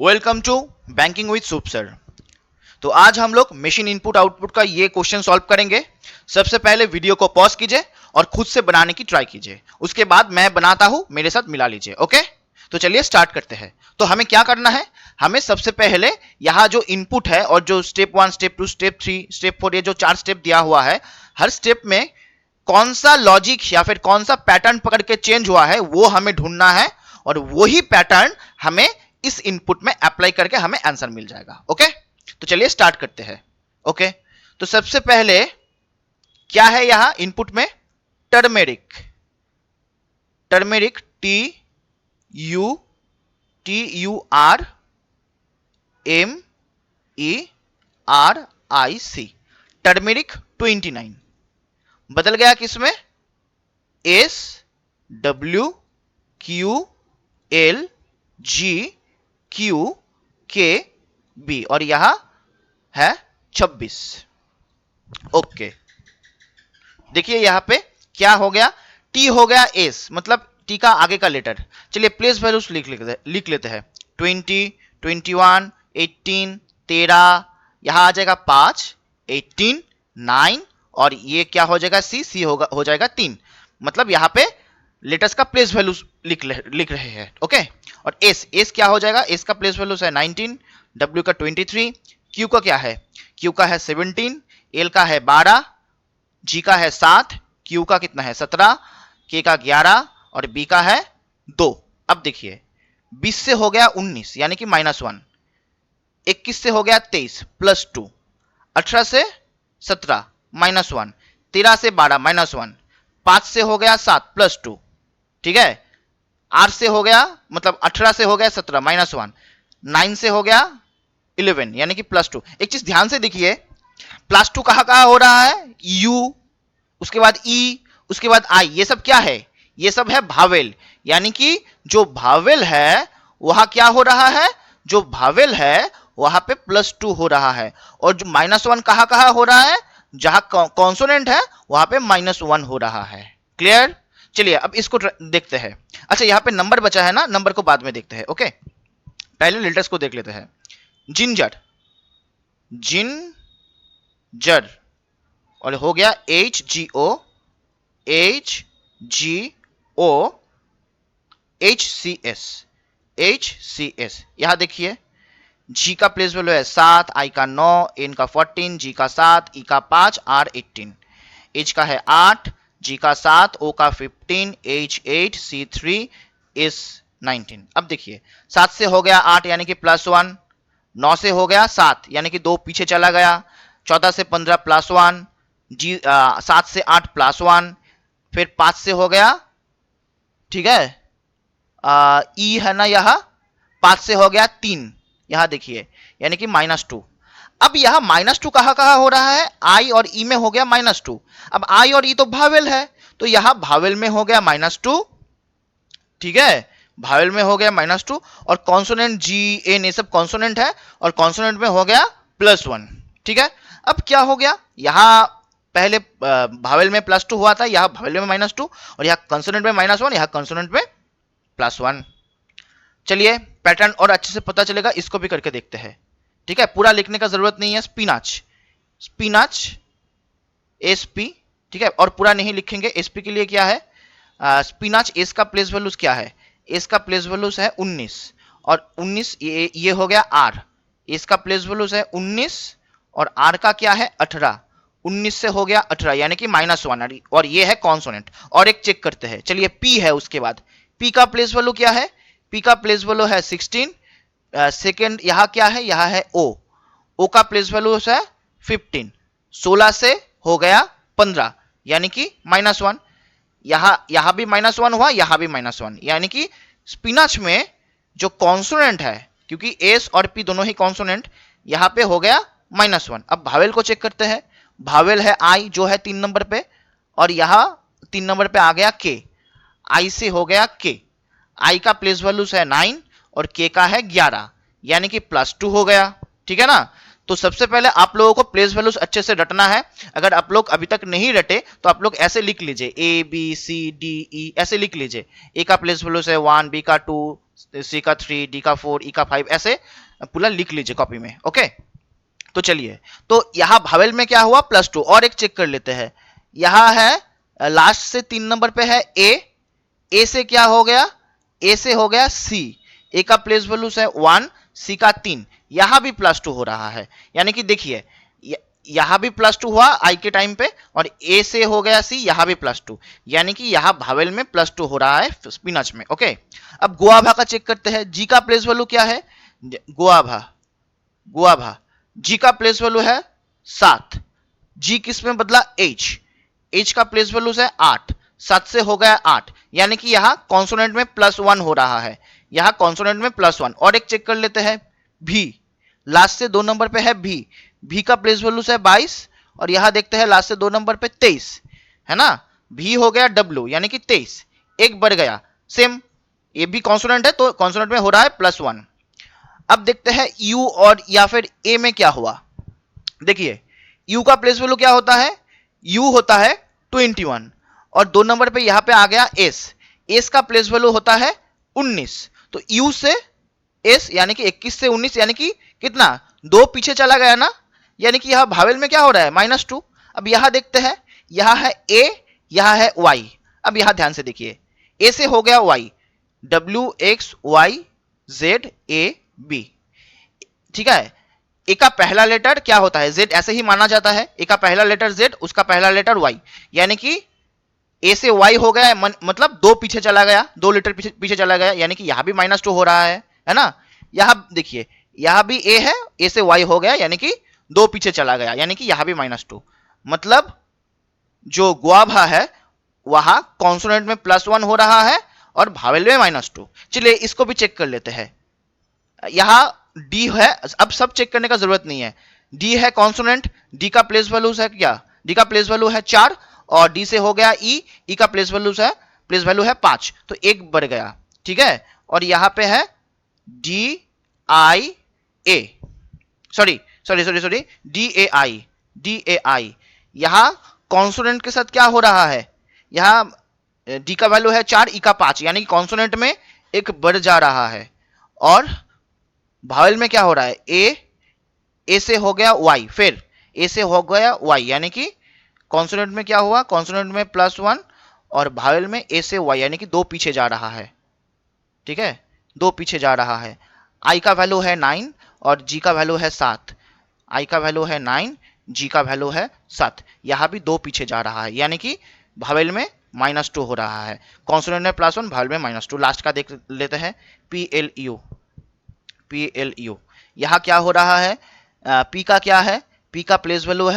Welcome to banking with soup sir. तो आज हम लोग मशीन इनपुट आउटपुट का ये क्वेश्चन सॉल्व करेंगे। सबसे पहले वीडियो को पॉज कीजिए और खुद से बनाने की ट्राई कीजिए, उसके बाद मैं बनाता हूं, मेरे साथ मिला लीजिए। ओके, तो चलिए स्टार्ट करते हैं। तो हमें क्या करना है, हमें सबसे पहले यहाँ जो इनपुट है और जो स्टेप 1 स्टेप 2 स्टेप 3 स्टेप 4 ये जो 4 स्टेप दिया हुआ है, हर स्टेप में कौन सा लॉजिक या फिर कौन सा पैटर्न पकड़ के चेंज हुआ है वो हमें ढूंढना है, और वही पैटर्न हमें इस इनपुट में अप्लाई करके हमें आंसर मिल जाएगा। ओके, तो चलिए स्टार्ट करते हैं। ओके, तो सबसे पहले क्या है यहां इनपुट में, टर्मेरिक। टर्मेरिक TURMERIC, टर्मेरिक 29 बदल गया किसमें, SWQLGQKB, और यहां है 26। ओके, देखिए यहां पे क्या हो गया, टी हो गया एस, मतलब टी का आगे का लेटर। चलिए प्लेस वैल्यूज लिख लेते हैं 20, 21, 18, 13, यहां आ जाएगा 5, 18, 9, और ये क्या हो जाएगा, सी हो जाएगा 3। मतलब यहाँ पे लेटर्स का प्लेस वैल्यू लिख रहे हैं। ओके, और एस क्या हो जाएगा, एस का प्लेस वैल्यू है 19, डब्ल्यू का 23, क्यू का क्या है, क्यू का है 17, एल का है 12, जी का है 7, क्यू का कितना है 17, के का 11, और बी का है 2। अब देखिए 20 से हो गया 19 यानी कि -1, 21 से हो गया 23 +2, 18 से 17 -1, 13 से 12 -1, 5 से हो गया 7 +2, ठीक है। 8 से हो गया, मतलब 18 से हो गया 17 -1, 9 से हो गया 11 यानी कि +2। एक चीज ध्यान से देखिए, +2 कहां हो रहा है, यू, उसके बाद ई, उसके बाद आई, ये सब क्या है, ये सब है भावेल। यानी कि जो भावेल है वहां क्या हो रहा है, जो भावेल है वहां पे +2 हो रहा है, और जो -1 कहां हो रहा है, जहां कॉन्सोनेंट है वहां पे -1 हो रहा है। क्लियर, चलिए अब इसको देखते हैं। अच्छा, यहां पे नंबर बचा है ना, नंबर को बाद में देखते हैं। ओके, पहले लेटर्स को देख लेते हैं। जिंजर, जिंजर, और हो गया HGO, HCS। यहां देखिए जी का प्लेस वैल्यू है 7, आई का 9, एन का 14, जी का 7, ई का 5, आर 18, एच का है 8, जी का 7, ओ का 15, एच 8, सी 3, एस 19। अब देखिए 7 से हो गया 8 यानी कि +1, 9 से हो गया 7 यानी कि 2 पीछे चला गया, 14 से 15 +1, जी 7 से 8 +1, फिर 5 से हो गया, ठीक है, ई है ना, यहां 5 से हो गया 3, यहां देखिए यानी कि -2। अब यहां -2 कहां हो रहा है, आई और ई में हो गया -2। अब आई और ई तो भावेल है, तो यहां भावेल में हो गया -2, ठीक है, भावेल में हो गया -2, और कॉन्सोनेंट जी एन ये सब कॉन्सोनेंट है, और कॉन्सोनेंट में हो गया +1, ठीक है। अब क्या हो गया, यहां पहले भावेल में +2 हुआ था, यहां भावेल में -2, और यहां कॉन्सोनेंट में -1, यहां कॉन्सोनेंट में +1। चलिए पैटर्न और अच्छे से पता चलेगा, इसको भी करके देखते हैं। ठीक है, पूरा लिखने का जरूरत नहीं है। स्पिनाच, स्पिनाच SP, ठीक है, और पूरा नहीं लिखेंगे। SP के लिए क्या है, स्पिनाच एस का प्लेस वैल्यूज क्या है, एस का प्लेस वैल्यूज है 19, और 19 ये हो गया आर, एस का प्लेस वैल्यूज है 19, और आर का क्या है 18, 19 से हो गया 18 यानी कि -1, और ये है कॉन्सोनेंट। और एक चेक करते हैं, चलिए पी है, उसके बाद पी का प्लेस वैल्यू क्या है, पी का प्लेस वैल्यू है 16, सेकेंड यहां क्या है, यहां है ओ का प्लेस वैल्यू है 15, 16 से हो गया 15 यानी कि -1, यहां भी -1 हुआ, यहां भी -1, यानी कि स्पिनाच में जो कॉन्सोनेंट है, क्योंकि एस और पी दोनों ही कॉन्सोनेंट, यहां पे हो गया -1। अब भावेल को चेक करते हैं, भावेल है आई जो है 3 नंबर पे, और यहां 3 नंबर पे आ गया के, आई से हो गया के, आई का प्लेस वैल्यूज है 9, और के का है 11 यानी कि +2 हो गया, ठीक है ना। तो सबसे पहले आप लोगों को प्लेस वैल्यूज अच्छे से रटना है। अगर आप लोग अभी तक नहीं रटे तो आप लोग ऐसे लिख लीजिए, A B C D E ऐसे लिख लीजिए। ए का प्लेस वैल्यूज है 1, बी का 2, सी का 3, डी का 4, ई का 5, ऐसे पूरा लिख लीजिए कॉपी में। ओके, तो चलिए, तो यहाँ भावेल में क्या हुआ, +2। और एक चेक कर लेते हैं, यहाँ है लास्ट से 3 नंबर पे है ए से क्या हो गया, ए से हो गया सी, ए का प्लेस वैल्यूज है 1, सी का 3, यहां भी +2 हो रहा है। यानी कि देखिए यहां भी +2 हुआ आई के टाइम पे, और ए से हो गया सी, यहां भी +2, यानी कि यहां भावेल में +2 हो रहा है स्पिनच में। ओके, अब गुआभा का चेक करते हैं। जी का प्लेस वैल्यू क्या है, गुआभा जी का प्लेस वैल्यू है 7, जी किस में बदला, एच का प्लेस वैल्यू है 8, 7 से हो गया 8, यानी कि यहां कॉन्सोनेंट में +1 हो रहा है, यहां कॉन्सोनेंट में +1। और एक चेक कर लेते हैं, भी लास्ट से 2 नंबर पे है भी का प्लेस वैल्यू है 22, और यहां देखते हैं लास्ट से 2 नंबर पे 23, है ना, भी हो गया डब्ल्यू यानी कि 23, एक बढ़ गया, सेम ये भी कॉन्सोनेंट है तो कॉन्सोनेंट में हो रहा है +1। अब देखते हैं यू और या फिर ए में क्या हुआ। देखिए यू का प्लेस वैल्यू क्या होता है, यू होता है 21, और 2 नंबर पे यहां पे आ गया एस का प्लेस वैल्यू होता है 19, तो यू से एस यानी कि 21 से 19, यानी कि कितना, 2 पीछे चला गया ना, यानी कि यहां भावेल में क्या हो रहा है, -2। अब यहां देखते हैं, यहां है ए, यहां है वाई। अब यहां ध्यान से देखिए, ए से हो गया वाई, WXYZAB, ठीक है। ए का पहला लेटर क्या होता है, जेड, ऐसे ही माना जाता है, ए का पहला लेटर जेड, उसका पहला लेटर वाई, यानी कि ए से वाई हो गया, मतलब 2 पीछे चला गया, 2 लेटर पीछे चला गया, यानी कि यहां भी -2 हो रहा है ना। यहां देखिए, यहां भी ए है, ए से वाई हो गया, यानी कि 2 पीछे चला गया, यानी कि यहां भी -2, मतलब जो गुआभा है वहां कॉन्सोनेंट में +1 हो रहा है और भावेल में -2। चलिए इसको भी चेक कर लेते हैं। यहां डी है, अब सब चेक करने का जरूरत नहीं है, डी है कॉन्सोनेंट, डी का प्लेस वैल्यू है क्या, डी का प्लेस वैल्यू है 4, और डी से हो गया ई का प्लेस वैल्यू है 5, तो एक बढ़ गया, ठीक है। और यहां पे है DIA, सॉरी DAI, यहां कॉन्सोनेंट के साथ क्या हो रहा है, यहां डी का वैल्यू है 4, ई का 5, यानी कि कॉन्सोनेंट में एक बढ़ जा रहा है, और भावेल में क्या हो रहा है, ए से हो गया वाई, फिर ए से हो गया वाई, यानी कि कॉन्सोनेंट में क्या हुआ, कॉन्सोनेंट में +1, और भावेल में ए से वाई, यानी कि 2 पीछे जा रहा है, ठीक है, 2 पीछे जा रहा है। आई का वैल्यू है 9 और जी का वैल्यू है 7, आई का वैल्यू है 9, जी का वैल्यू है 7, यहां भी 2 पीछे जा रहा है, यानी कि भावेल में -2 हो रहा है, कॉन्सोनेंट में +1, भावेल में -2। लास्ट का देख लेते हैं, PLU, यहां क्या हो रहा है, पी का क्या है, पी का प्लेस वैल्यू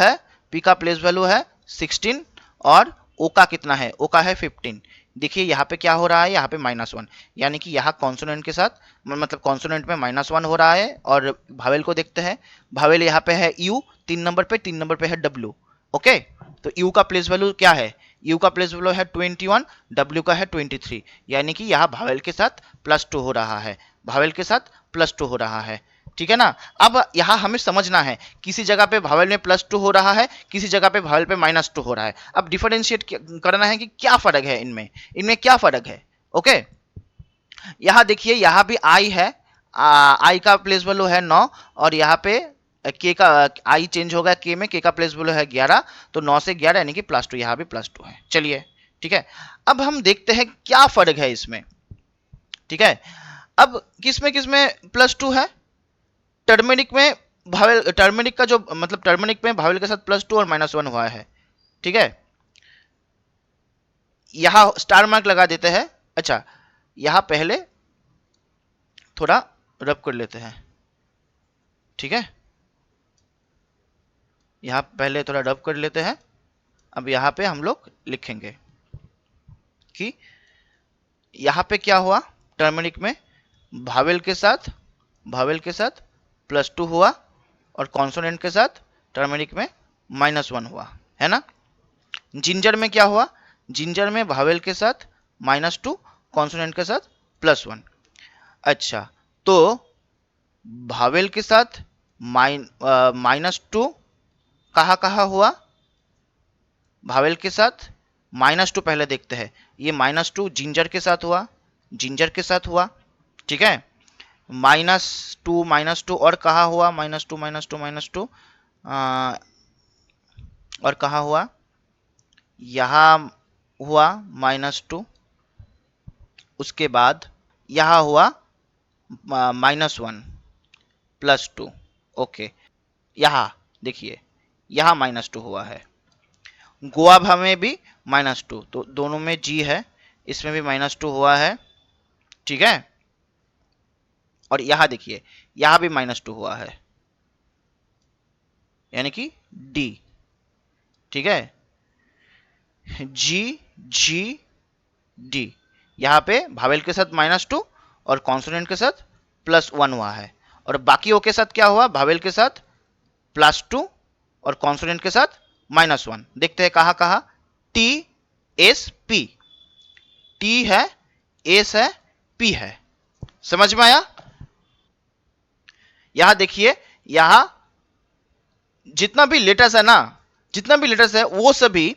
है 16, और ओ का कितना है, ओ का है 15। देखिए यहाँ पे क्या हो रहा है, यहाँ पे -1, यानी कि यहाँ कॉन्सोनेंट के साथ, मतलब कॉन्सोनेंट में -1 हो रहा है। और भावेल को देखते हैं, भावेल यहाँ पे है यू 3 नंबर पे, 3 नंबर पे है डब्ल्यू। ओके, तो यू का प्लेस वैल्यू क्या है, यू का प्लेस वैल्यू है 21, डब्ल्यू का है 23, यानी कि यहाँ भावेल के साथ +2 हो रहा है, भावेल के साथ +2 हो रहा है, ठीक है ना। अब यहां हमें समझना है, किसी जगह पे भावेल में +2 हो रहा है, किसी जगह पे भावेल पे -2 हो रहा है। अब डिफरेंशिएट करना है कि क्या फर्क है इनमें क्या फर्क है। ओके, यहां देखिए, यहां भी आई है, आई का प्लेस वैल्यू है 9, और यहाँ पे के का आई चेंज हो गया के में, के का प्लेस वैल्यू है 11, तो 9 से 11 यानी कि +2, यहाँ भी +2 है। चलिए ठीक है, अब हम देखते हैं क्या फर्क है इसमें, ठीक है। अब किसमें +2 है, टर्मेरिक में भावेल, टर्मेरिक का जो मतलब टर्मेरिक में भावेल के साथ +2 और -1 हुआ है, ठीक है। यहां स्टार मार्क लगा देते हैं। अच्छा, यहां पहले थोड़ा रब कर लेते हैं, ठीक है, यहां पहले थोड़ा रब कर लेते हैं। अब यहां पे हम लोग लिखेंगे कि यहां पे क्या हुआ, टर्मेरिक में भावेल के साथ +2 हुआ, और कॉन्सोनेंट के साथ टर्मेरिक में -1 हुआ, है ना। जिंजर में क्या हुआ, जिंजर में भावेल के साथ -2, कॉन्सोनेंट के साथ +1। अच्छा, तो भावेल के साथ -2 कहाँ हुआ, भावेल के साथ -2 पहले देखते हैं, ये -2 जिंजर के साथ हुआ, ठीक है, -2 और कहा हुआ -2 और कहा हुआ, यहां हुआ -2, उसके बाद यहां हुआ -1 +2। ओके, यहां देखिए, यहां -2 हुआ है, गोवा में भी -2, तो दोनों में जी है, इसमें भी -2 हुआ है, ठीक है। और यहां देखिए, यहां भी -2 हुआ है, यानी कि डी, ठीक है, जी जी डी, यहां पे भावेल के साथ -2 और कॉन्सोनेंट के साथ +1 हुआ है, और बाकियों के साथ क्या हुआ, भावेल के साथ +2 और कॉन्सोनेंट के साथ -1। देखते हैं कहा कहा, टी एस पी, टी है, एस है, पी है, समझ में आया। यहां देखिए, यहां जितना भी लेटर्स है ना, जितना भी लेटर्स है वो सभी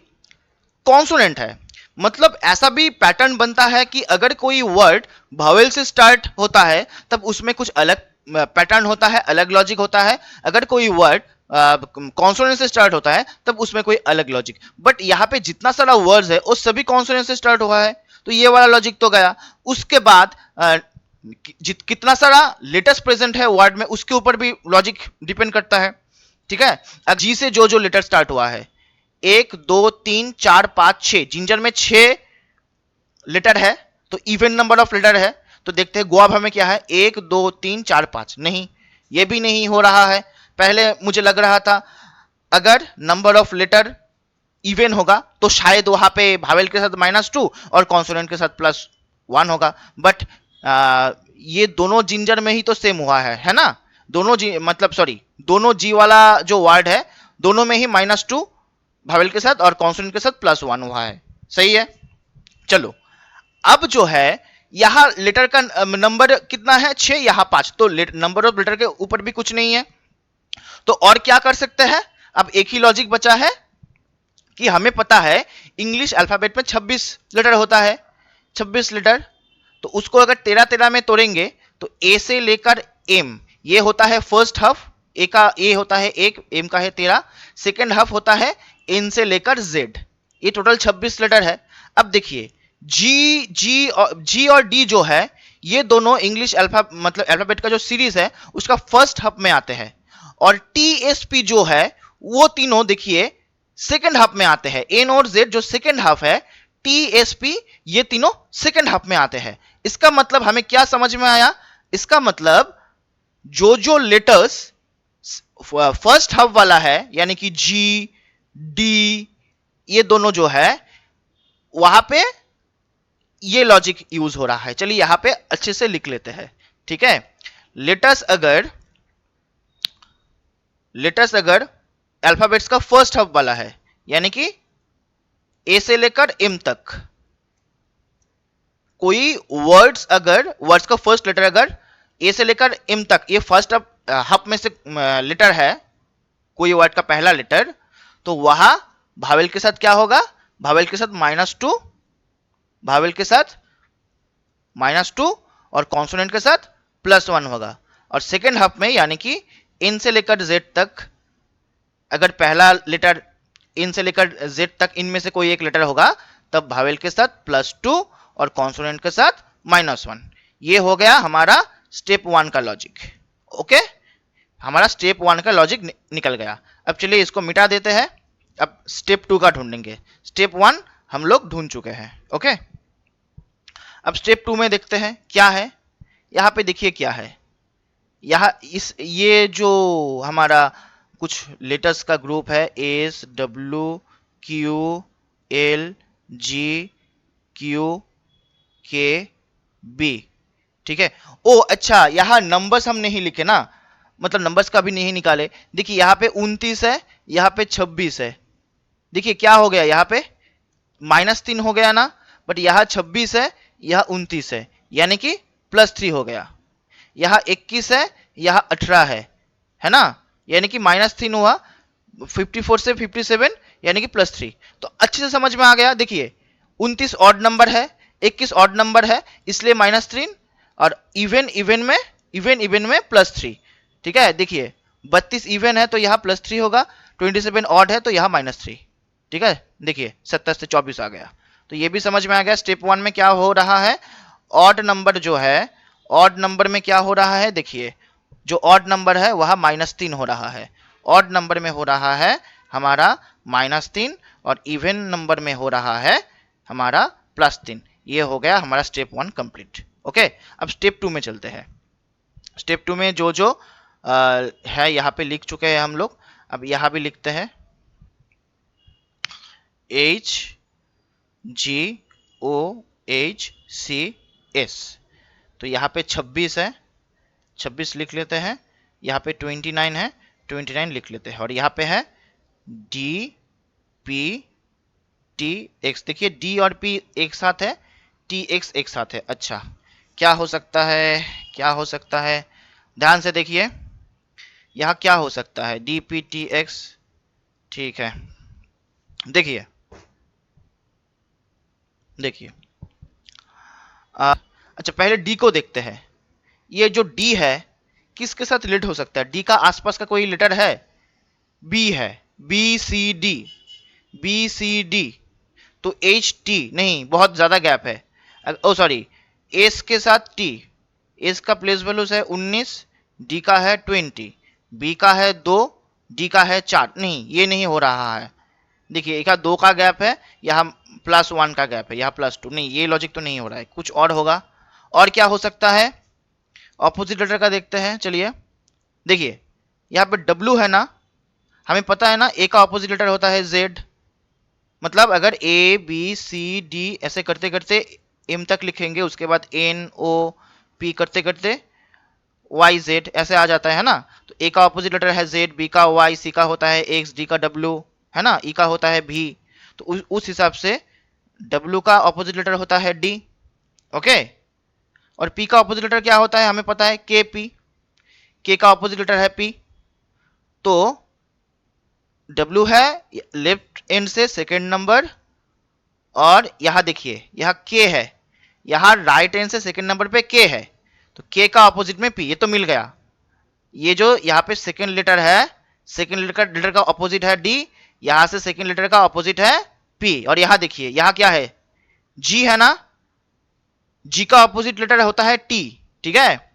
कॉन्सोनेंट है। मतलब ऐसा भी पैटर्न बनता है कि अगर कोई वर्ड वावेल से स्टार्ट होता है तब उसमें कुछ अलग पैटर्न होता है, अलग लॉजिक होता है। अगर कोई वर्ड कॉन्सोनेंट से स्टार्ट होता है तब उसमें कोई अलग लॉजिक। बट यहाँ पे जितना सारा वर्ड्स है वो सभी कॉन्सोनेंट से स्टार्ट हुआ है, तो ये वाला लॉजिक तो गया। उसके बाद कितना सारा लेटर्स प्रेजेंट है वर्ड में, उसके ऊपर भी लॉजिक डिपेंड करता है, ठीक है। अब जी से जो जो लेटर स्टार्ट हुआ है, 1 2 3 4 5 6, जिंजर में 6 लेटर है, तो इवन नंबर ऑफ लेटर है। तो देखते हैं गुआभा में क्या है, 1 2 3 4 5, नहीं, ये भी नहीं हो रहा है। पहले मुझे लग रहा था अगर नंबर ऑफ लेटर इवन होगा तो शायद वहां पे भावेल के साथ -2 और कॉन्सोनेंट के साथ +1 होगा, बट ये दोनों जिंजर में ही तो सेम हुआ है ना। दोनों जी, मतलब सॉरी, दोनों जी वाला जो वर्ड है दोनों में ही -2 भावेल के साथ और कॉन्सोनेंट के साथ +1 हुआ है, सही है। चलो, अब जो है यहां लेटर का नंबर कितना है, 6, यहां 5, तो नंबर ऑफ लेटर के ऊपर भी कुछ नहीं है। तो और क्या कर सकते हैं, अब एक ही लॉजिक बचा है कि हमें पता है इंग्लिश अल्फाबेट में 26 लेटर होता है, 26 लेटर। तो उसको अगर 13-13 में तोड़ेंगे तो ए से लेकर एम, ये होता है फर्स्ट हाफ, ए का ए होता है 1, एम का है 13, सेकेंड हाफ होता है एन से लेकर जेड, ये टोटल 26 लेटर है। अब देखिए, जी और डी जो है ये दोनों इंग्लिश मतलब अल्फाबेट का जो सीरीज है उसका फर्स्ट हाफ में आते हैं, और टी एस पी जो है वो तीनों देखिए सेकेंड हाफ में आते हैं। एन और जेड जो सेकेंड हाफ है, टी एस पी ये तीनों सेकेंड हाफ में आते हैं। इसका मतलब हमें क्या समझ में आया, इसका मतलब जो जो लेटर्स फर्स्ट हाफ वाला है, यानी कि जी डी ये दोनों जो है, वहां पे ये लॉजिक यूज हो रहा है। चलिए यहां पे अच्छे से लिख लेते हैं, ठीक है। लेटर्स अगर अल्फाबेट्स का फर्स्ट हाफ वाला है, यानी कि ए से लेकर एम तक, कोई वर्ड्स का फर्स्ट लेटर अगर ए से लेकर एम तक, ये फर्स्ट हाफ में से लेटर है, कोई वर्ड का पहला लेटर, तो वहां भावेल के साथ क्या होगा, भावेल के साथ -2, भावेल के साथ -2 और कॉन्सोनेंट के साथ +1 होगा। और सेकेंड हाफ में यानी कि इन से लेकर जेड तक, अगर पहला लेटर इन से लेकर जेड तक इनमें से कोई एक लेटर होगा, तब भावेल के साथ +2 और कॉन्सोनेंट के साथ -1। ये हो गया हमारा स्टेप 1 का लॉजिक। ओके, हमारा स्टेप 1 का लॉजिक निकल गया। अब चलिए इसको मिटा देते हैं, अब स्टेप 2 का ढूंढेंगे। स्टेप 1 हम लोग ढूंढ चुके हैं। ओके, अब स्टेप 2 में देखते हैं क्या है। यहाँ पे देखिए क्या है, यहाँ ये जो हमारा कुछ लेटर्स का ग्रुप है, S W Q L G Q के बी, ठीक है। ओ अच्छा, यहाँ नंबर्स हम नहीं लिखे ना, मतलब नंबर्स का भी नहीं निकाले। देखिए यहाँ पे 29 है, यहाँ पे 26 है। देखिए क्या हो गया, यहाँ पे -3 हो गया ना, बट यहाँ 26 है, यहाँ 29 है, यानी कि +3 हो गया। यहाँ 21 है, यहाँ 18 है ना, यानी कि -3 हुआ, 54 से 57 यानी कि +3। तो अच्छे से समझ में आ गया। देखिए 29 ऑड नंबर है, 21 ऑड नंबर है, इसलिए -3, और इवन में +3। ठीक है, देखिए 32 इवन है तो यहाँ +3 होगा, 27 ऑड है तो यहाँ -3। ठीक है, देखिए 70 से 24 आ गया। तो ये भी समझ में आ गया स्टेप 1 में क्या हो रहा है। ऑड नंबर जो है, ऑड नंबर में क्या हो रहा है, देखिए जो ऑड नंबर है वह -3 हो रहा है, ऑड नंबर में हो रहा है हमारा -3 और इवन नंबर में हो रहा है हमारा +3। ये हो गया हमारा स्टेप 1 कंप्लीट। ओके, अब स्टेप 2 में चलते हैं। स्टेप 2 में जो जो है यहाँ पे लिख चुके हैं हम लोग, अब यहाँ भी लिखते हैं HGOHCS। तो यहाँ पे 26 है, 26 लिख लेते हैं, यहाँ पे 29 है, 29 लिख लेते हैं, और यहाँ पे है DPTX। देखिए D और P एक साथ है, TX एक साथ है। अच्छा, क्या हो सकता है, क्या हो सकता है, ध्यान से देखिए यहाँ क्या हो सकता है, DPTX। ठीक है, देखिए देखिए अच्छा पहले D को देखते हैं। ये जो D है किसके साथ रिलेट हो सकता है, D का आसपास का कोई लेटर है, B है, BCD, BCD। तो HT नहीं, बहुत ज्यादा गैप है। ओ सॉरी, S के साथ T, S का प्लेस वैल्यूज है 19, D का है 20, B का है 2, D का है 4। नहीं, ये नहीं हो रहा है। देखिए एक 2 का गैप है, यहाँ +1 का गैप है, यहाँ +2। नहीं, ये लॉजिक तो नहीं हो रहा है, कुछ और होगा। और क्या हो सकता है, ऑपोजिट लेटर का देखते हैं। चलिए देखिए यहाँ पे W है ना, हमें पता है ना A का ऑपोजिट लेटर होता है Z। मतलब अगर ABCD ऐसे करते करते M तक लिखेंगे, उसके बाद NOP करते करते YZ ऐसे आ जाता है ना। तो A का ऑपोजिट लेटर है Z, B का Y, C का होता है X, D का W है ना, E का होता है V। तो उस हिसाब से W का ऑपोजिट लेटर होता है D। ओके, और P का ऑपोजिट लेटर क्या होता है, हमें पता है KP। K का ऑपोजिट लेटर है P। तो W है लेफ्ट एंड से सेकेंड नंबर, और यहां देखिए यहाँ K है, यहाँ राइट एंड से सेकेंड नंबर पे K है। तो K का ऑपोजिट में P, ये तो मिल गया। ये जो यहाँ पे सेकेंड लेटर है, सेकेंड लेटर का ऑपोजिट है D, यहां से सेकेंड लेटर का ऑपोजिट है P। और यहाँ देखिए यहाँ क्या है, G है ना, G का ऑपोजिट लेटर होता है T। ठीक है,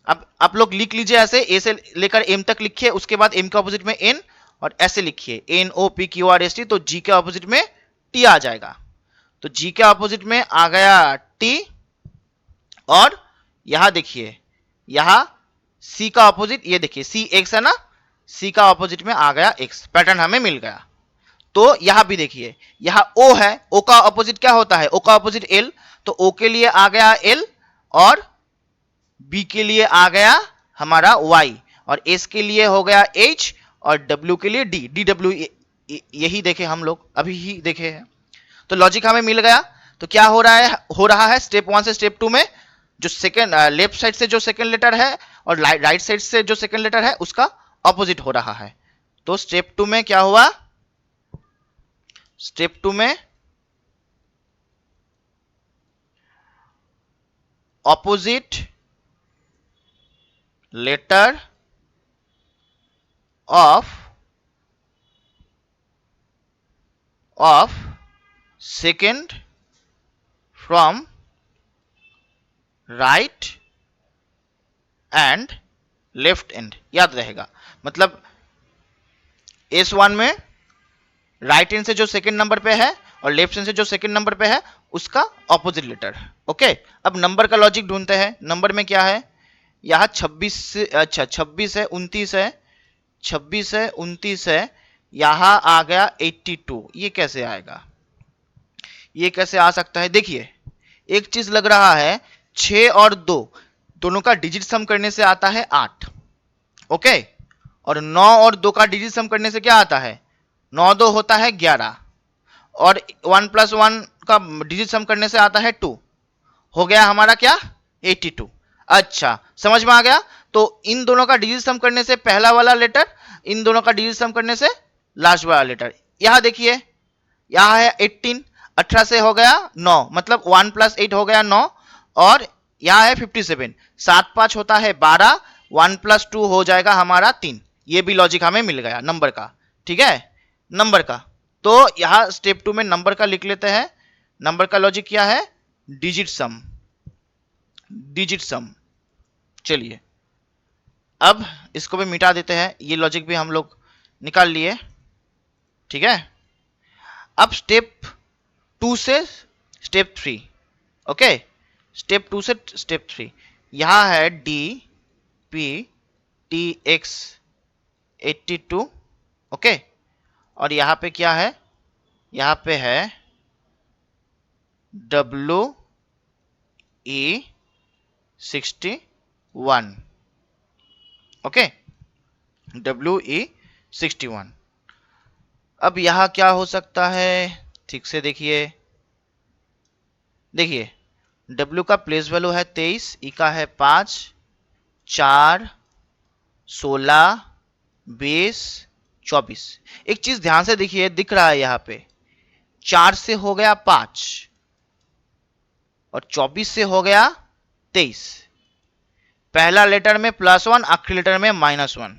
अब आप लोग लिख लीजिए ऐसे, A से लेकर M तक लिखिए, उसके बाद M के ऑपोजिट में N, और ऐसे लिखिए NOPQRST। तो G के ऑपोजिट में T आ जाएगा। तो G के ऑपोजिट में आ गया T, और यहां देखिए यहां C का ऑपोजिट, ये देखिए C X है ना, C का ऑपोजिट में आ गया X। पैटर्न हमें मिल गया। तो यहां भी देखिए यहां O है, O का ऑपोजिट क्या होता है, O का ऑपोजिट L। तो O के लिए आ गया L, और B के लिए आ गया हमारा Y, और S के लिए हो गया H, और W के लिए D, DW। यही देखे हम लोग, अभी ही देखे हैं। तो लॉजिक हमें मिल गया। तो क्या हो रहा है स्टेप 1 से स्टेप 2 में, जो सेकंड लेफ्ट साइड से जो सेकंड लेटर है और राइट साइड से जो सेकंड लेटर है उसका ऑपोजिट हो रहा है। तो स्टेप 2 में क्या हुआ, स्टेप 2 में opposite letter of second from right end left end, याद रहेगा। मतलब S1 में राइट एंड से जो सेकंड नंबर पे है और लेफ्ट एंड से जो सेकंड नंबर पे है उसका ऑपोजिट लेटर। ओके, अब नंबर का लॉजिक ढूंढते हैं। नंबर में क्या है, यहाँ 26 से, अच्छा 26 है, 29 है, 26 है, 29 है, यहाँ आ गया 82। ये कैसे आएगा, ये कैसे आ सकता है। देखिए एक चीज लग रहा है, 6 और 2 दोनों का डिजिट सम करने से आता है 8। ओके, और 9 और 2 का डिजिट सम करने से क्या आता है, 9 2 होता है 11, और 1 + 1 का डिजिट सम करने से आता है 2। हो गया हमारा क्या, 82। अच्छा, समझ में आ गया। तो इन दोनों का डिजिट सम करने से पहला वाला लेटर, इन दोनों का डिजिट सम करने से लास्ट वाला लेटर। यहां देखिए यहां है 18, 18 से हो गया 9, मतलब 1 + 8 हो गया 9, और यहाँ है 57, 7 5 होता है 12, 1 + 2 हो जाएगा हमारा 3। ये भी लॉजिक हमें मिल गया नंबर का, ठीक है, नंबर का। तो यहाँ स्टेप 2 में नंबर का लिख लेते हैं। नंबर का लॉजिक क्या है? डिजिट सम, डिजिट सम। चलिए अब इसको भी मिटा देते हैं, ये लॉजिक भी हम लोग निकाल लिए, ठीक है। अब स्टेप 2 से स्टेप 3, ओके, स्टेप 2 से स्टेप 3। यहां है D P T x 82, okay, और यहां पे क्या है? यहां पे है W E 61, okay, W E 61। अब यहां क्या हो सकता है? ठीक से देखिए, देखिए W का प्लेस वैल्यू है 23, ई का है 5, 4, 16, 20, 24। एक चीज ध्यान से देखिए, दिख रहा है यहाँ पे 4 से हो गया 5 और 24 से हो गया 23। पहला लेटर में +1, आखिरी लेटर में -1।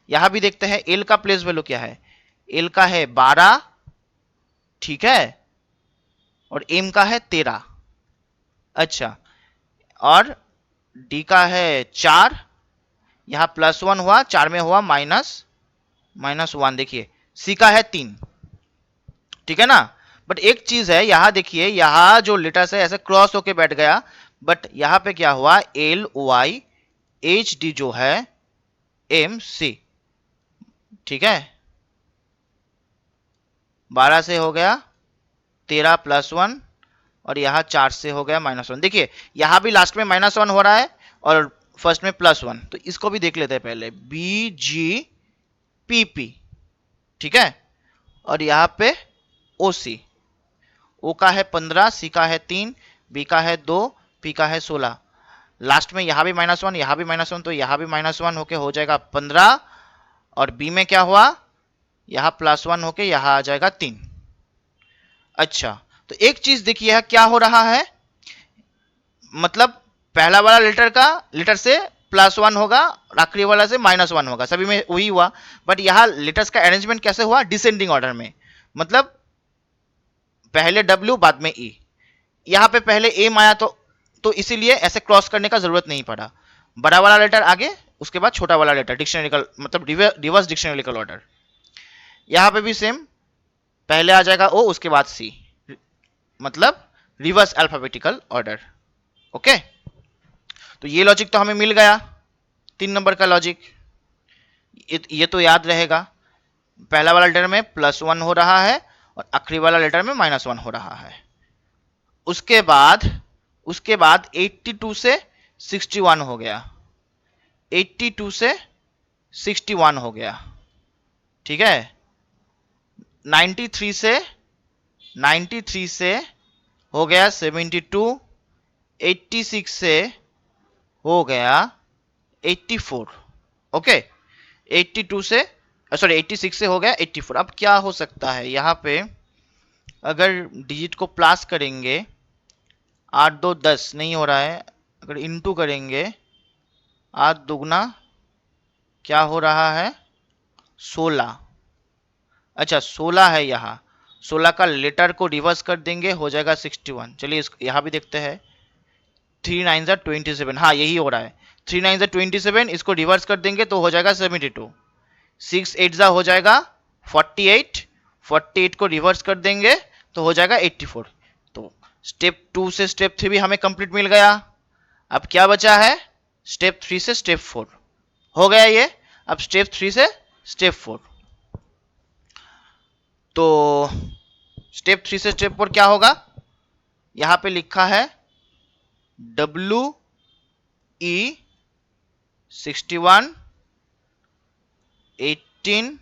यहां भी देखते हैं एल का प्लेस वैल्यू क्या है। एल का है 12, ठीक है, और एम का है 13। अच्छा, और डी का है 4, यहां +1 हुआ, 4 में हुआ -1। देखिए सी का है 3, ठीक है ना। बट एक चीज है, यहां देखिए, यहां जो लेटर्स है ऐसे क्रॉस होके बैठ गया, बट यहां पे क्या हुआ? एल वाई एच डी जो है एम सी, ठीक है, 12 से हो गया 13 +1, और यहां 4 से हो गया -1। देखिए यहां भी लास्ट में -1 हो रहा है और फर्स्ट में +1, तो इसको भी देख लेते हैं पहले, बी जी पी पी, ठीक है, और यहां पे ओ सी। ओ का है 15, सी का है 3, बी का है 2, पी का है 16। लास्ट में यहां भी -1, यहां भी -1, तो यहां भी -1 होके हो जाएगा 15, और बी में क्या हुआ? यहां +1 होके यहां आ जाएगा 3। अच्छा, तो एक चीज देखिए यहां क्या हो रहा है, मतलब पहला वाला लेटर से +1 होगा और आखिरी वाला से -1 होगा, सभी में वही हुआ। बट यहां लेटर्स का अरेंजमेंट कैसे हुआ? डिसेंडिंग ऑर्डर में, मतलब पहले W बाद में E। यहां पे पहले एम आया, तो इसीलिए ऐसे क्रॉस करने का जरूरत नहीं पड़ा। बड़ा वाला लेटर आगे, उसके बाद छोटा वाला लेटर, डिक्शनरिकल मतलब रिवर्स डिक्शनरिकल ऑर्डर। यहां पे भी सेम, पहले आ जाएगा O, उसके बाद C, मतलब रिवर्स अल्फाबेटिकल ऑर्डर, ओके। तो ये लॉजिक तो हमें मिल गया, 3 नंबर का लॉजिक। ये तो याद रहेगा, पहला वाला लेटर में +1 हो रहा है और आखिरी वाला लेटर में -1 हो रहा है। उसके बाद 82 से 61 हो गया, 82 से 61 हो गया, ठीक है। 93 से हो गया 72, 86 से हो गया 84, ओके। 82 से, सॉरी 86 से हो गया 84। अब क्या हो सकता है यहाँ पे, अगर डिजिट को प्लस करेंगे, 8 2 10 नहीं हो रहा है, अगर इनटू करेंगे 8 दुगना क्या हो रहा है? 16। अच्छा 16 है यहाँ, 16 का लेटर को रिवर्स कर देंगे, हो जाएगा 61। चलिए यहाँ भी देखते हैं, 3 9 27, हाँ यही हो रहा है, 3 9 27, इसको रिवर्स कर देंगे तो हो जाएगा 72। 6 8 हो जाएगा 48, 48 को रिवर्स कर देंगे तो हो जाएगा 84। तो स्टेप 2 से स्टेप 3 भी हमें कंप्लीट मिल गया। अब क्या बचा है? स्टेप 3 से स्टेप 4 हो गया ये। अब स्टेप 3 से स्टेप 4, तो स्टेप 3 से स्टेप 4 क्या होगा? यहां पे लिखा है डब्ल्यू ई 61 18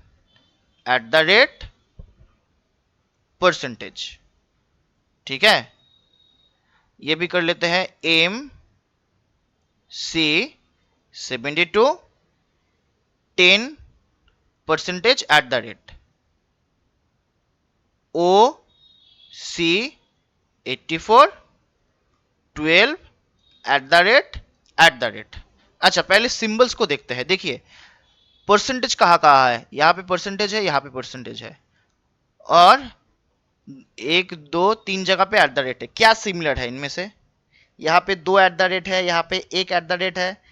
%, ठीक है। ये भी कर लेते हैं, M C 72 10% O C 84 12 at the rate. अच्छा पहले सिंबल्स को देखते हैं। देखिए परसेंटेज कहाँ कहाँ है, यहाँ पे परसेंटेज है, यहाँ पे परसेंटेज है, और एक दो तीन जगह पे एट द रेट है। क्या सिमिलर है इनमें से? यहाँ पे दो एट द रेट है, यहाँ पे एक एट द रेट है,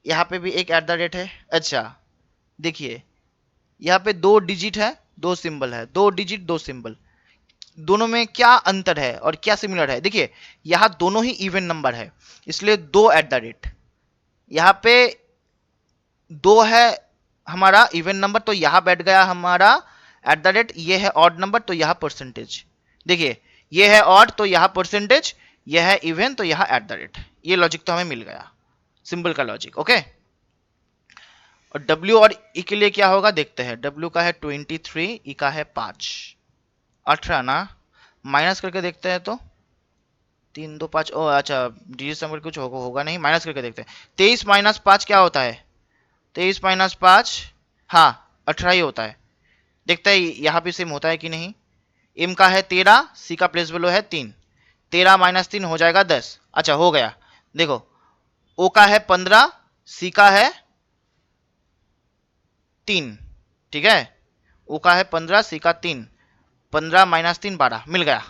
यहाँ पे भी एक एट द रेट है। अच्छा देखिए यहाँ पे दो डिजिट है, दो सिंबल है, दो डिजिट दो सिंबल, दोनों में क्या अंतर है और क्या सिमिलर है? देखिए यहाँ दोनों ही इवन नंबर है, इसलिए दो एट द रेट। यहाँ पे दो है हमारा इवन नंबर, तो यहाँ बैठ गया हमारा एट द रेट। ये है ऑड नंबर, तो यहाँ परसेंटेज। देखिए ये है ऑड तो यहाँ परसेंटेज, ये है इवन तो यहाँ एट द रेट। ये लॉजिक तो हमें मिल गया, सिंबल का लॉजिक। ओके, और W और E के लिए क्या होगा देखते हैं। W का है 23, E का है 5, 18 ना। माइनस करके देखते हैं तो 3 2 5, ओ अच्छा डिजिट नंबर कुछ होगा नहीं, माइनस करके देखते हैं। 23 माइनस 5 क्या होता है? 23 माइनस 5 हाँ 18 ही होता है। देखते हैं यहाँ भी सेम होता है कि नहीं। M का है 13, C का प्लेस वैल्यू है 3, 13 माइनस 3 हो जाएगा 10। अच्छा हो गया। देखो O का है 15, C का है 3, ठीक है। O का है 15, C का 3, 15 माइनस 3 12, मिल गया,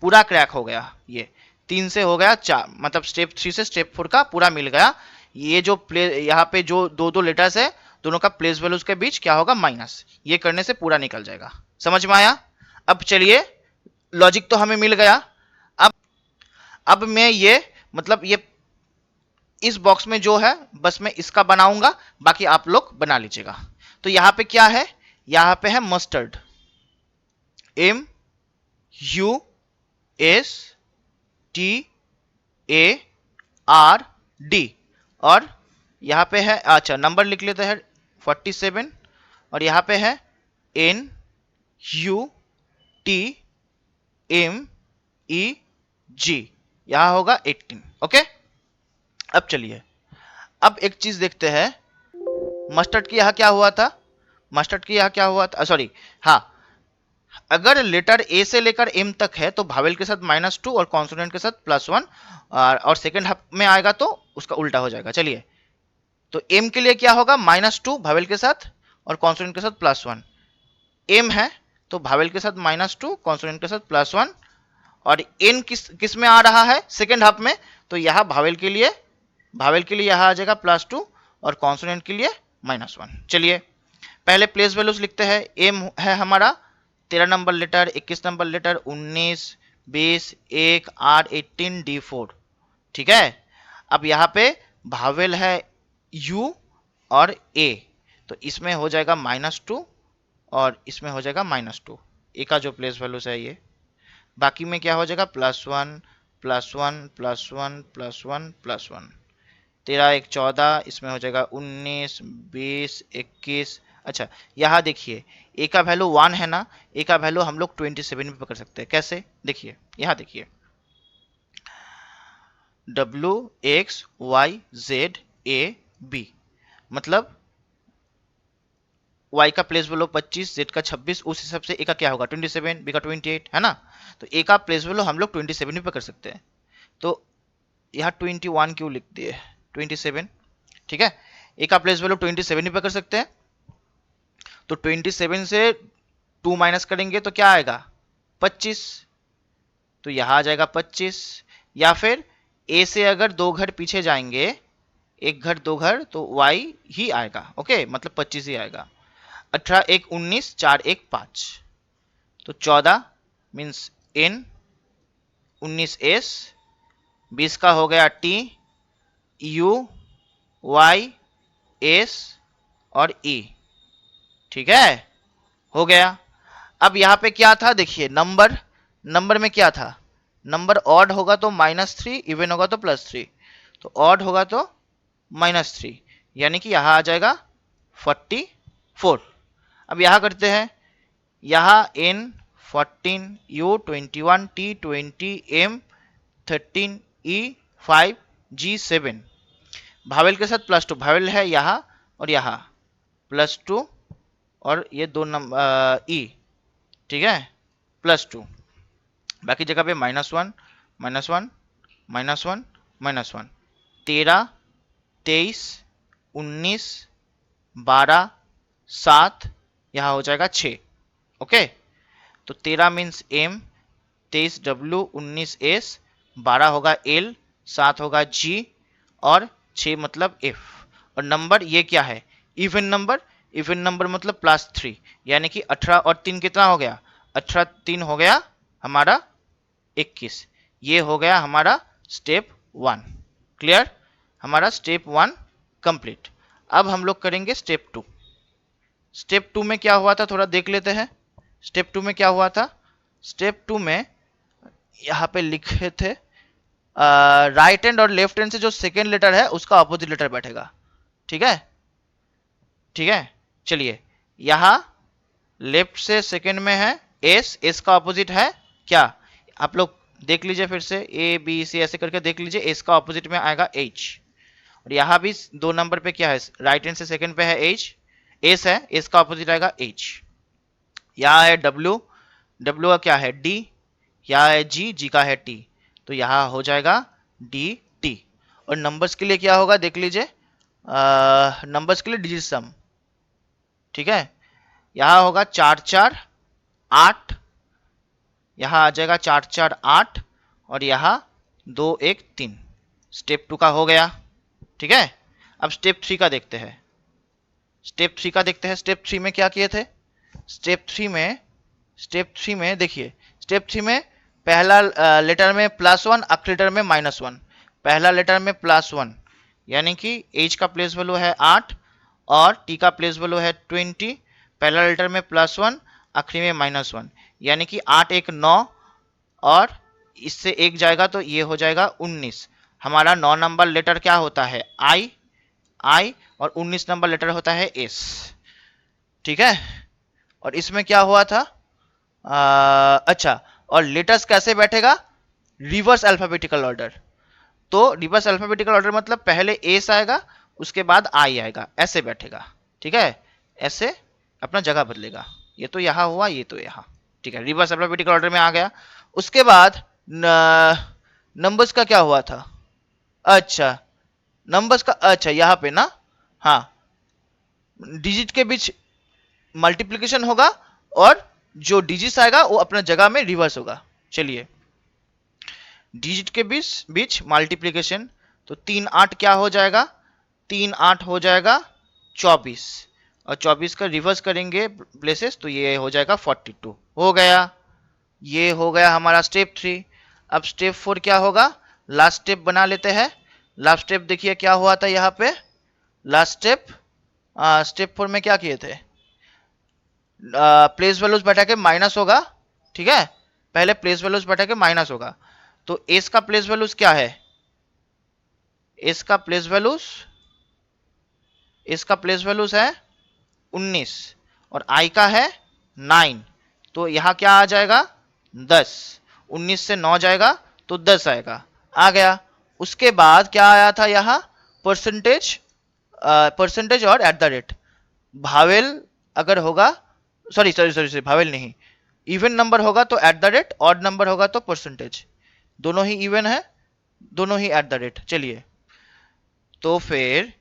पूरा क्रैक हो गया। ये 3 से हो गया 4, मतलब स्टेप 3 से स्टेप 4 का पूरा मिल गया। ये जो प्ले यहाँ पे जो दो दो लेटर्स है, दोनों का प्लेस वैल्यूज के बीच क्या होगा माइनस, ये करने से पूरा निकल जाएगा। समझ में आया? अब चलिए लॉजिक तो हमें मिल गया। अब मैं ये मतलब ये इस बॉक्स में जो है बस मैं इसका बनाऊंगा, बाकी आप लोग बना लीजिएगा। तो यहाँ पे क्या है? यहाँ पे है मस्टर्ड, MUSTARD, और यहाँ पे है, अच्छा नंबर लिख लेते हैं 47, और यहाँ पे है NUTMEG, यहाँ होगा 18। ओके, अब चलिए अब एक चीज देखते हैं। मस्टर्ड की यहाँ क्या हुआ था? मस्टर्ड की यहाँ क्या हुआ था? सॉरी हाँ, अगर लेटर ए से लेकर एम तक है तो भावेल के साथ -2 और कॉन्सोनेंट के साथ +1, और सेकेंड हाफ में आएगा तो उसका उल्टा हो जाएगा। चलिए तो एम के लिए क्या होगा? -2 भावेल के साथ और कॉन्सोनेंट के साथ +1। एम है तो भावेल के साथ -2 कॉन्सोनेंट के साथ +1, और एन किस में आ रहा है? सेकेंड हाफ में, तो यहाँ भावेल के लिए यहाँ आ जाएगा +2 और कॉन्सोनेंट के लिए -1। चलिए पहले प्लेस वैल्यूज लिखते हैं। एम है हमारा 13 number letter, 21 number letter, 19, 20, 1, 8, 18, D4, ठीक है। अब यहाँ पे भावेल है U और A, तो इसमें हो जाएगा -2 और इसमें हो जाएगा -2, ए का जो प्लेस वैल्यूज है ये। बाकी में क्या हो जाएगा? +1 +1 +1 +1 +1, 13 1 14, इसमें हो जाएगा 19 20 21। अच्छा यहाँ देखिए ए का वैल्यू 1 है ना, ए का वैल्यू हम लोग 27 भी पकड़ सकते हैं। कैसे? देखिए यहाँ देखिए WXYZAB, मतलब y का प्लेस वैल्यू 25, z का 26, उस हिसाब से a का क्या होगा? 27, b का 28, है ना। तो a का प्लेस वैल्यू हम लोग 27 भी पकड़ सकते हैं। तो यहाँ 21 क्यों लिख दिए? 27, ठीक है। a का प्लेस वैल्यू 27 भी पकड़ सकते हैं। तो 27 से 2 माइनस करेंगे तो क्या आएगा? 25, तो यहाँ आ जाएगा 25। या फिर a से अगर 2 घर पीछे जाएंगे, 1 घर 2 घर, तो y ही आएगा। ओके, मतलब 25 ही आएगा। 18 1 19, 4 1 5, तो 14 मीन्स N, 19 S, 20 का हो गया T, U, Y, S और E, ठीक है, हो गया। अब यहाँ पे क्या था? देखिए नंबर में क्या था? नंबर ऑड होगा तो -3, इवन होगा तो +3, तो ऑड होगा तो -3, यानी कि यहाँ आ जाएगा 44। अब यहाँ करते हैं, यहाँ N 14, U 21, T 20, M 13, E 5, G 7, vowel के साथ +2, भावेल है यहाँ और यहाँ +2, और ये दो नंबर E, ठीक है, +2, बाकी जगह पे -1 -1 -1 -1, 13, 23, 19, 12, 7, यहाँ हो जाएगा 6। ओके, तो 13 मीन्स एम, 23 डब्ल्यू, 19 एस, 12 होगा एल, 7 होगा जी और 6 मतलब एफ। और नंबर ये क्या है? Even number. इवन नंबर मतलब +3, यानी कि 18 और 3 कितना हो गया? 18 3 हो गया हमारा 21। ये हो गया हमारा स्टेप 1। क्लियर? हमारा स्टेप 1 कंप्लीट। अब हम लोग करेंगे स्टेप 2। स्टेप 2 में क्या हुआ था थोड़ा देख लेते हैं। स्टेप 2 में क्या हुआ था? स्टेप 2 में यहाँ पे लिखे थे राइट हैंड और लेफ्ट हैंड से जो सेकेंड लेटर है उसका ऑपोजिट लेटर बैठेगा। ठीक है, ठीक है। चलिए, यहाँ लेफ्ट से सेकेंड में है एस, एस का ऑपोजिट है क्या? आप लोग देख लीजिए फिर से, ए बी सी ऐसे करके देख लीजिए। एस का ऑपोजिट में आएगा एच। और यहाँ भी 2 नंबर पे क्या है? राइट हैंड से सेकेंड पे है एच, एस है, एस का ऑपोजिट आएगा एच। यहाँ है डब्ल्यू, डब्ल्यू का क्या है? डी। यहाँ है जी, जी का है टी, तो यहाँ हो जाएगा डी टी। और नंबर्स के लिए क्या होगा देख लीजिए, नंबर्स के लिए डिजिट सम। ठीक है, यहाँ होगा 4 4 8, यहाँ आ जाएगा 4 4 8 और यहाँ 2 1 3। स्टेप 2 का हो गया। ठीक है, अब स्टेप 3 का देखते हैं। स्टेप 3 का देखते हैं। स्टेप 3 में क्या किए थे? स्टेप 3 में देखिए, स्टेप 3 में पहला लेटर में +1, आखिरी लेटर में -1। पहला लेटर में +1 यानी कि एच का प्लेस वैल्यू है 8 और टी का प्लेस वैल्यू है 20। पहला लेटर में +1, आखिरी में -1, यानी कि 8 1 9 और इससे एक जाएगा तो ये हो जाएगा 19। हमारा 9 नंबर लेटर क्या होता है? आई, आई, और 19 नंबर लेटर होता है एस। ठीक है, और इसमें क्या हुआ था? अच्छा, और लेटर्स कैसे बैठेगा? Reverse alphabetical order. तो रिवर्स अल्फाबेटिकल ऑर्डर मतलब पहले एस आएगा, उसके बाद आई आएगा, ऐसे बैठेगा। ठीक है, ऐसे अपना जगह बदलेगा। ये तो यहाँ हुआ, ये तो यहाँ। ठीक है, रिवर्स अल्फाबेटिकल ऑर्डर में आ गया। उसके बाद नंबर्स का क्या हुआ था? अच्छा, नंबर्स का, अच्छा यहाँ पे ना, हाँ, डिजिट के बीच मल्टीप्लिकेशन होगा और जो डिजिट्स आएगा वो अपना जगह में रिवर्स होगा। चलिए, डिजिट के बीच बीच मल्टीप्लिकेशन, तो 3 8 क्या हो जाएगा? 3 8 हो जाएगा 24, और 24 का रिवर्स करेंगे प्लेसेस तो ये हो जाएगा 42। हो गया, ये हो गया हमारा स्टेप 3। अब स्टेप 4 क्या होगा? लास्ट स्टेप बना लेते हैं। लास्ट स्टेप देखिए क्या हुआ था यहाँ पे। लास्ट स्टेप, स्टेप 4 में क्या किए थे? प्लेस वैल्यूज बैठा के माइनस होगा। ठीक है, पहले प्लेस वैल्यूज बैठा के माइनस होगा। तो एस का प्लेस वैल्यूज क्या है? एस का प्लेस वैल्यूज, एस का प्लेस वैल्यूज है 19 और आई का है 9, तो यहां क्या आ जाएगा? 10। 19 से 9 जाएगा तो 10 आएगा, आ गया। उसके बाद क्या आया था यहाँ? परसेंटेज, परसेंटेज और एट द रेट। भावेल अगर होगा, सॉरी भावेल नहीं, इवन नंबर होगा तो eight the rate, odd number होगा तो परसेंटेज। दोनों ही इवन है, दोनों ही एट द रेट। चलिए, तो फिर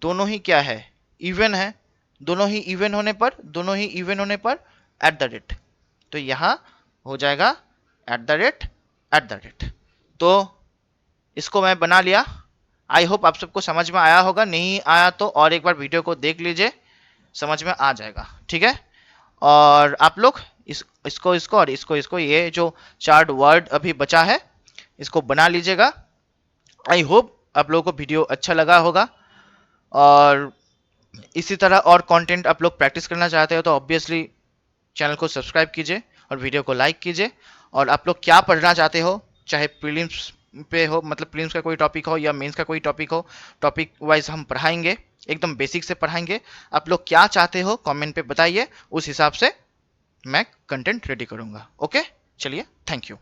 दोनों ही क्या है? इवन है। दोनों ही इवन होने पर, दोनों ही इवन होने पर एट द रेट, तो यहां हो जाएगा eight the rate, eight the rate. तो इसको मैं बना लिया। आई होप आप सबको समझ में आया होगा। नहीं आया तो और एक बार वीडियो को देख लीजिए, समझ में आ जाएगा। ठीक है, और आप लोग इसको और इसको ये जो 4 वर्ड अभी बचा है इसको बना लीजिएगा। आई होप आप लोगों को वीडियो अच्छा लगा होगा, और इसी तरह और कंटेंट आप लोग प्रैक्टिस करना चाहते हो तो ऑब्वियसली चैनल को सब्सक्राइब कीजिए और वीडियो को लाइक कीजिए। और आप लोग क्या पढ़ना चाहते हो, चाहे प्रीलिम्स पे हो, मतलब प्रीलिम्स का कोई टॉपिक हो या मेंस का कोई टॉपिक हो, टॉपिक वाइज हम पढ़ाएंगे, एकदम बेसिक से पढ़ाएंगे। आप लोग क्या चाहते हो कमेंट पे बताइए, उस हिसाब से मैं कंटेंट रेडी करूंगा। ओके, चलिए, थैंक यू।